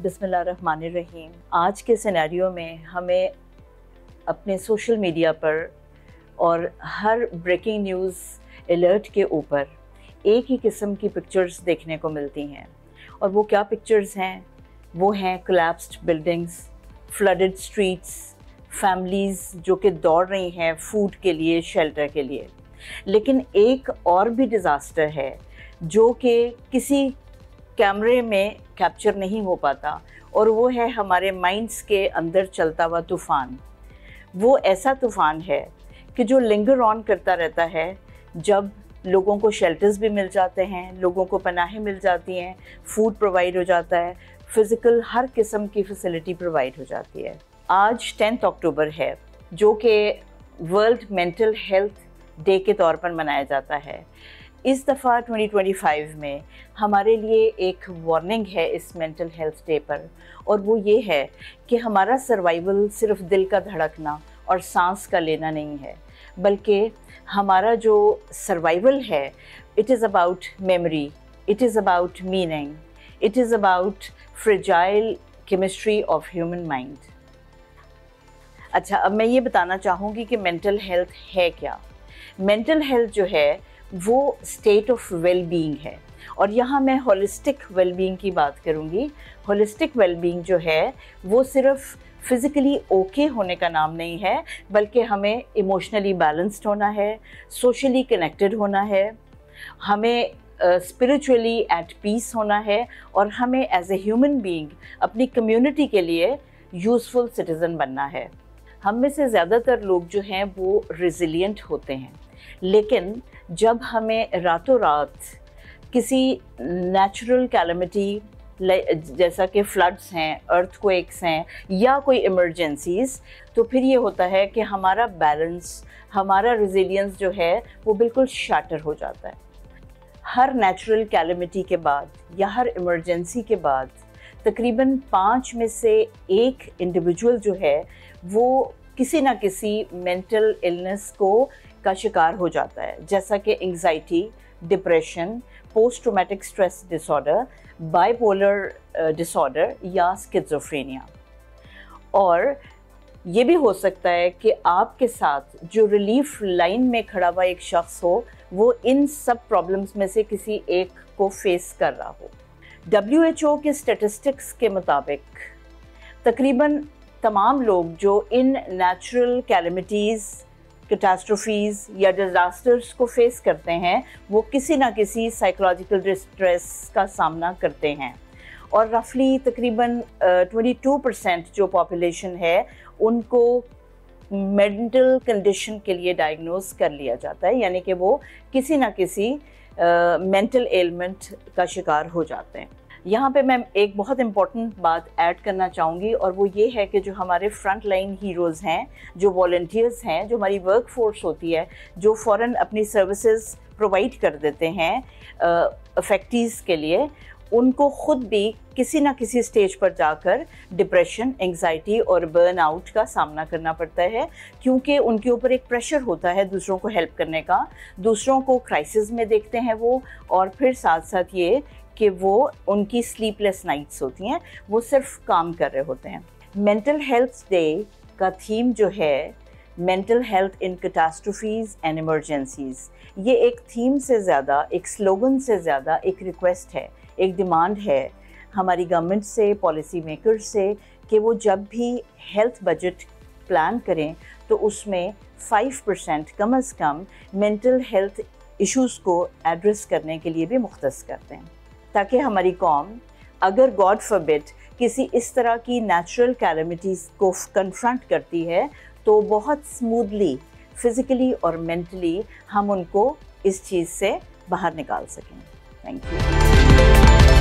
बिस्मिल्लाहिर्रहमानिर्रहीम। आज के सिनेरियो में हमें अपने सोशल मीडिया पर और हर ब्रेकिंग न्यूज़ अलर्ट के ऊपर एक ही किस्म की पिक्चर्स देखने को मिलती हैं। और वो क्या पिक्चर्स हैं? वो हैं collapsed buildings, flooded streets, families जो कि दौड़ रही हैं फूड के लिए, शेल्टर के लिए। लेकिन एक और भी डिज़ास्टर है जो कि किसी कैमरे में कैप्चर नहीं हो पाता, और वो है हमारे माइंड्स के अंदर चलता हुआ तूफ़ान। वो ऐसा तूफ़ान है कि जो लिंगर ऑन करता रहता है। जब लोगों को शेल्टर्स भी मिल जाते हैं, लोगों को पनाहें मिल जाती हैं, फूड प्रोवाइड हो जाता है, फ़िज़िकल हर किस्म की फैसिलिटी प्रोवाइड हो जाती है। आज 10 अक्टूबर है जो कि वर्ल्ड मेंटल हेल्थ डे के तौर पर मनाया जाता है। इस दफ़ा 2025 में हमारे लिए एक वार्निंग है इस मेंटल हेल्थ डे पर, और वो ये है कि हमारा सर्वाइवल सिर्फ दिल का धड़कना और सांस का लेना नहीं है, बल्कि हमारा जो सर्वाइवल है, it is about memory, it is about meaning, it is about fragile chemistry of human mind. अच्छा, अब मैं ये बताना चाहूँगी कि मेंटल हेल्थ है क्या। मेंटल हेल्थ जो है वो स्टेट ऑफ वेल बीइंग है, और यहाँ मैं होलिस्टिक वेल बीइंग की बात करूँगी। होलिस्टिक वेल बीइंग जो है वो सिर्फ फिज़िकली ओके होने का नाम नहीं है, बल्कि हमें इमोशनली बैलेंस्ड होना है, सोशली कनेक्टेड होना है, हमें स्पिरिचुअली एट पीस होना है, और हमें एज ए ह्यूमन बीइंग अपनी कम्युनिटी के लिए यूज़फुल सिटीज़न बनना है। हम में से ज़्यादातर लोग जो हैं वो रिजिलियंट होते हैं, लेकिन जब हमें रातों रात किसी नेचुरल कैलमिटी जैसा कि फ्लड्स हैं, अर्थक्वेक्स हैं, या कोई इमरजेंसीज़, तो फिर ये होता है कि हमारा बैलेंस, हमारा रेजिलियंस जो है वो बिल्कुल शैटर हो जाता है। हर नेचुरल कैलमिटी के बाद या हर इमरजेंसी के बाद तकरीबन 5 में से 1 इंडिविजुअल जो है वो किसी ना किसी मेंटल इलनेस का शिकार हो जाता है, जैसा कि anxiety, depression, post traumatic stress disorder, bipolar disorder या स्किज़ोफ्रेनिया। और ये भी हो सकता है कि आपके साथ जो रिलीफ लाइन में खड़ा हुआ एक शख्स हो, वो इन सब प्रॉब्लम्स में से किसी एक को फेस कर रहा हो। WHO के स्टैटिस्टिक्स के मुताबिक तकरीबन तमाम लोग जो इन नेचुरल कैलमिटीज़, कैटास्ट्रोफीज़ या डिज़ास्टर्स को फेस करते हैं, वो किसी ना किसी साइकोलॉजिकल डिस्ट्रेस का सामना करते हैं। और रफली तकरीबन 22% जो पॉपुलेशन है उनको मेंटल कंडीशन के लिए डायग्नोज कर लिया जाता है, यानी कि वो किसी ना किसी मेंटल एलिमेंट का शिकार हो जाते हैं। यहाँ पे मैं एक बहुत इम्पॉर्टेंट बात ऐड करना चाहूँगी, और वो ये है कि जो हमारे फ्रंट लाइन हीरोज़ हैं, जो वॉलंटियर्स हैं, जो हमारी वर्क फोर्स होती है, जो फ़ौरन अपनी सर्विसेज प्रोवाइड कर देते हैं अफेक्टीज़ के लिए, उनको ख़ुद भी किसी ना किसी स्टेज पर जाकर डिप्रेशन, एंग्जाइटी और बर्नआउट का सामना करना पड़ता है, क्योंकि उनके ऊपर एक प्रेशर होता है दूसरों को हेल्प करने का, दूसरों को क्राइसिस में देखते हैं वो, और फिर साथ साथ ये कि वो उनकी स्लीपलेस नाइट्स होती हैं, वो सिर्फ काम कर रहे होते हैं। मेंटल हेल्थ डे का थीम जो है mental health in catastrophes and emergencies, ये एक थीम से ज़्यादा, एक स्लोगन से ज़्यादा एक रिक्वेस्ट है, एक डिमांड है हमारी गवर्नमेंट से, पॉलिसी मेकर्स से, कि वो जब भी हेल्थ बजट प्लान करें तो उसमें 5% कम अज़ कम मेंटल हेल्थ इश्यूज़ को एड्रेस करने के लिए भी मुख्तस करते हैं, ताकि हमारी कौम अगर गॉड फॉरबिड किसी इस तरह की नेचुरल कैलमिटीज़ को कन्फ्रंट करती है तो बहुत स्मूथली फिज़िकली और मेंटली हम उनको इस चीज़ से बाहर निकाल सकें। Thank you.